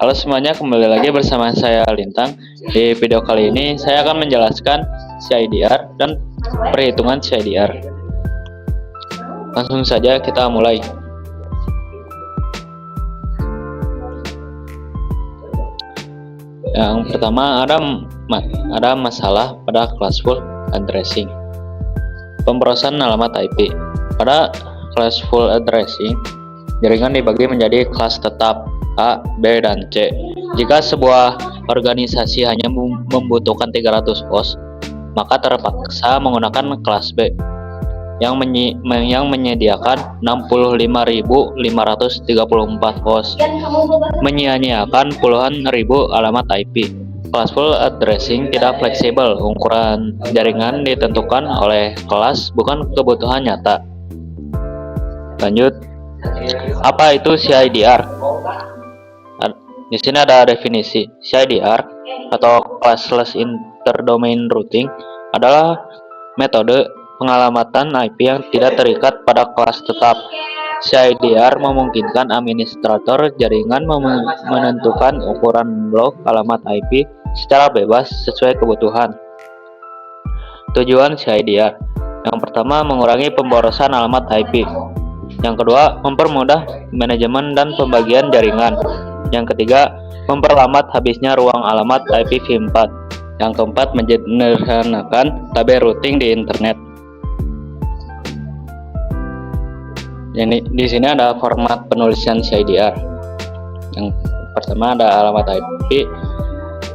Halo semuanya, kembali lagi bersama saya Lintang. Di video kali ini saya akan menjelaskan CIDR dan perhitungan CIDR. Langsung saja kita mulai. Yang pertama ada masalah pada classful addressing. Pemborosan alamat IP. Pada classful addressing, jaringan dibagi menjadi kelas tetap A, B, dan C. Jika sebuah organisasi hanya membutuhkan 300 host, maka terpaksa menggunakan kelas B yang menyediakan 65.534 host, menyia-nyiakan puluhan ribu alamat IP. Classful addressing tidak fleksibel. Ukuran jaringan ditentukan oleh kelas, bukan kebutuhan nyata. Lanjut, apa itu CIDR? Di sini ada definisi. CIDR atau Classless Interdomain Routing adalah metode pengalamatan IP yang tidak terikat pada kelas tetap. CIDR memungkinkan administrator jaringan menentukan ukuran blok alamat IP secara bebas sesuai kebutuhan. Tujuan CIDR: yang pertama, mengurangi pemborosan alamat IP. Yang kedua, mempermudah manajemen dan pembagian jaringan. Yang ketiga, memperlambat habisnya ruang alamat IPv4. Yang keempat, menyederhanakan tabel routing di internet. Jadi di sini ada format penulisan CIDR. Yang pertama ada alamat IP,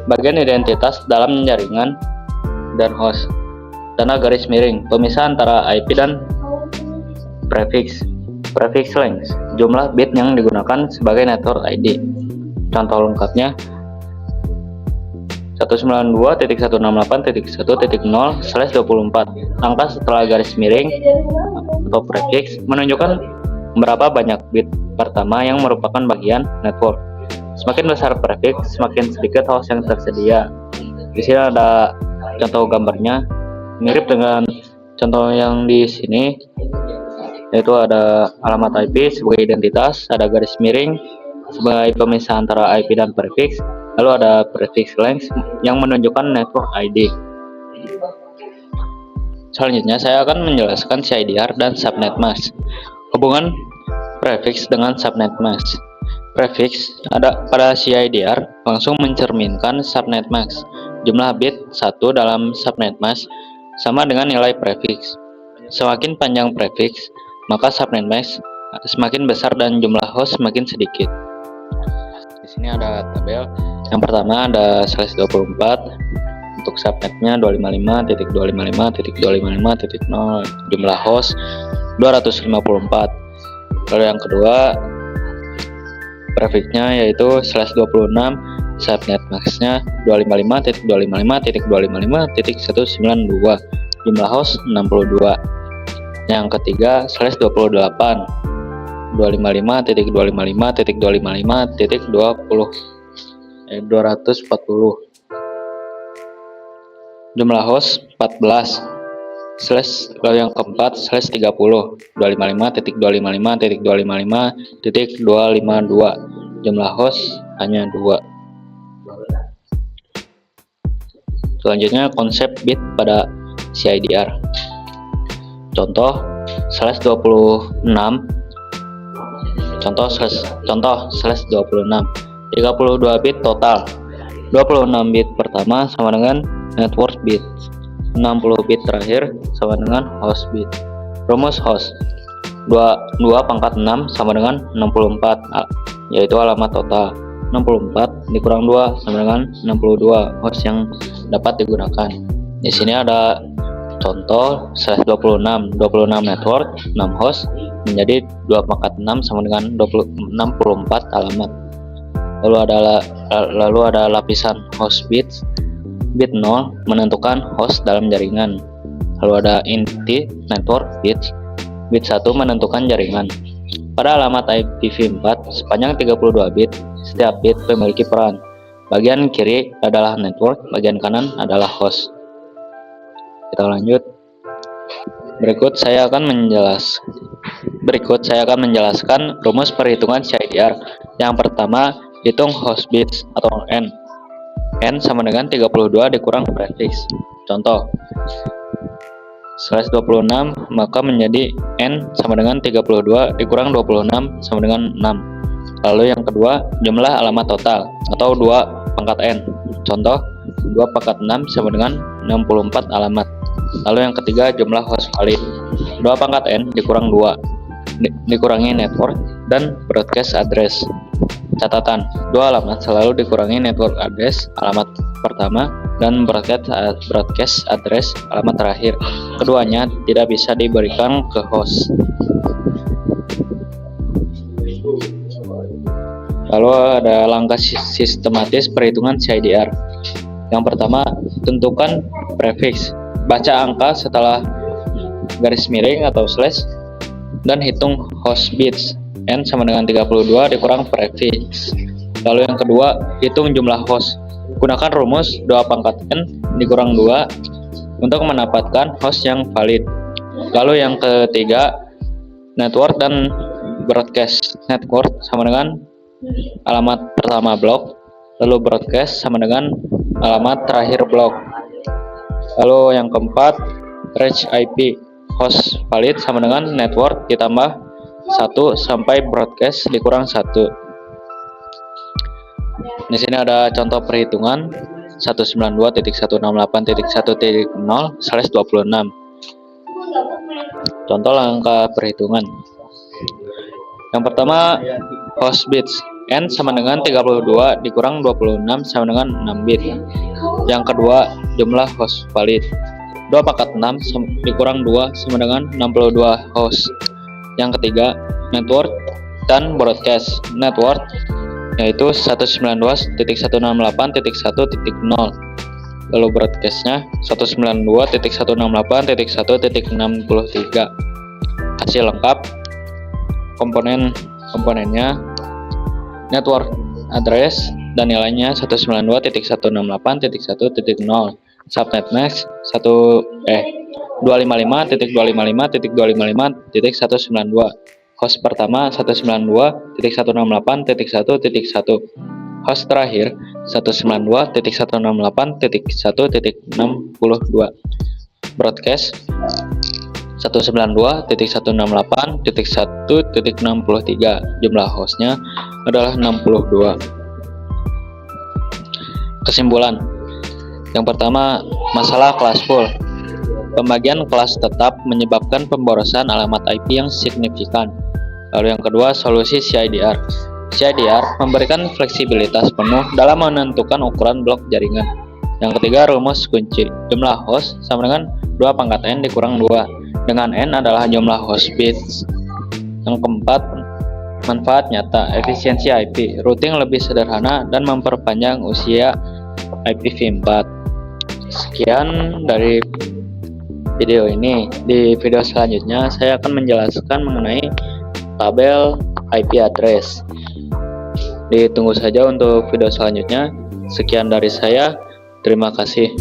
bagian identitas dalam jaringan dan host, tanda garis miring, pemisah antara IP dan prefix length, jumlah bit yang digunakan sebagai network ID. Contoh lengkapnya 192.168.1.0/24. Angka setelah garis miring atau prefix menunjukkan berapa banyak bit pertama yang merupakan bagian network. Semakin besar prefix, semakin sedikit host yang tersedia. Di sini ada contoh gambarnya, mirip dengan contoh yang di sini, yaitu ada alamat IP sebagai identitas, ada garis miring sebagai pemisah antara IP dan prefix, lalu ada prefix length yang menunjukkan network ID. Selanjutnya saya akan menjelaskan CIDR dan subnet mask. Hubungan prefix dengan subnet mask. Prefix ada pada CIDR langsung mencerminkan subnet mask. Jumlah bit 1 dalam subnet mask sama dengan nilai prefix. Semakin panjang prefix, maka subnet mask semakin besar dan jumlah host semakin sedikit. Di sini ada tabel. Yang pertama ada /24, untuk subnetnya 255.255.255.0, jumlah host 254. Lalu yang kedua prefixnya yaitu /26, subnet maxnya 255.255.255.192, jumlah host 62. Yang ketiga /28, 255.255.240, jumlah host 14. Lalu yang keempat /30, 255.255.255.252, jumlah host hanya 2. Selanjutnya konsep bit pada CIDR. Contoh /26, contoh /26, 32 bit total. 26 bit pertama sama dengan network bit, 60 bit terakhir sama dengan host bit. Rumus host 2/6 sama dengan 64, yaitu alamat total. 64 dikurang 2 sama dengan 62 host yang dapat digunakan. Di sini ada contoh /26, 26 network, 6 host, menjadi 2/6 sama dengan 64 alamat. Lalu ada lapisan host bits. Bit 0 menentukan host dalam jaringan. Lalu ada inti network bits. Bit 1 menentukan jaringan. Pada alamat IPv4 sepanjang 32 bit, setiap bit memiliki peran. Bagian kiri adalah network, bagian kanan adalah host. Kita lanjut. Berikut saya akan menjelaskan rumus perhitungan CIDR. Yang pertama, Hitung host bits atau N. N sama dengan 32 dikurang prefix. Contoh, /26 maka menjadi N sama dengan 32 dikurang 26 sama dengan 6. Lalu yang kedua, jumlah alamat total atau 2 pangkat N. Contoh, 2 pangkat 6 sama dengan 64 alamat. Lalu yang ketiga, jumlah host valid. 2 pangkat N dikurang 2 dikurangi network dan broadcast address. Catatan, 2 alamat selalu dikurangi network address alamat pertama dan broadcast address alamat terakhir. Keduanya tidak bisa diberikan ke host. Lalu ada langkah sistematis perhitungan CIDR. Yang pertama, tentukan prefix. Baca angka setelah garis miring atau slash dan hitung host bits. N sama dengan 32 dikurang prefix. Lalu yang kedua, hitung jumlah host. Gunakan rumus 2 pangkat N dikurang 2 untuk mendapatkan host yang valid. Lalu yang ketiga, network dan broadcast. Network sama dengan alamat pertama blok, lalu broadcast sama dengan alamat terakhir blok. Lalu yang keempat, range IP. Host valid sama dengan network ditambah 1 sampai broadcast dikurang 1. Di sini ada contoh perhitungan 192.168.1.0/26. Contoh langkah perhitungan. Yang pertama, host bits. N sama dengan 32 dikurang 26 sama dengan 6 bit. Yang kedua, jumlah host valid. 2 pangkat 6 dikurang 2 sama dengan 62 host. Yang ketiga, network dan broadcast. Network yaitu 192.168.1.0. Lalu broadcastnya 192.168.1.63. Hasil lengkap komponennya network address dan nilainya 192.168.1.0. Subnetnya 255.255.255.192. Host pertama 192.168.1.1. Host terakhir 192.168.1.62. Broadcast 192.168.1.63. Jumlah hostnya adalah 62. Kesimpulan. Yang pertama, masalah kelas full. Pembagian kelas tetap menyebabkan pemborosan alamat IP yang signifikan. Lalu yang kedua, solusi CIDR. CIDR memberikan fleksibilitas penuh dalam menentukan ukuran blok jaringan. Yang ketiga, rumus kunci. Jumlah host sama dengan 2 pangkat N dikurang 2, dengan N adalah jumlah host bits. Yang keempat, manfaat nyata, efisiensi IP. Routing lebih sederhana dan memperpanjang usia IPv4. Sekian dari video ini. Di video selanjutnya saya akan menjelaskan mengenai tabel IP address. Ditunggu saja untuk video selanjutnya. Sekian dari saya. Terima kasih.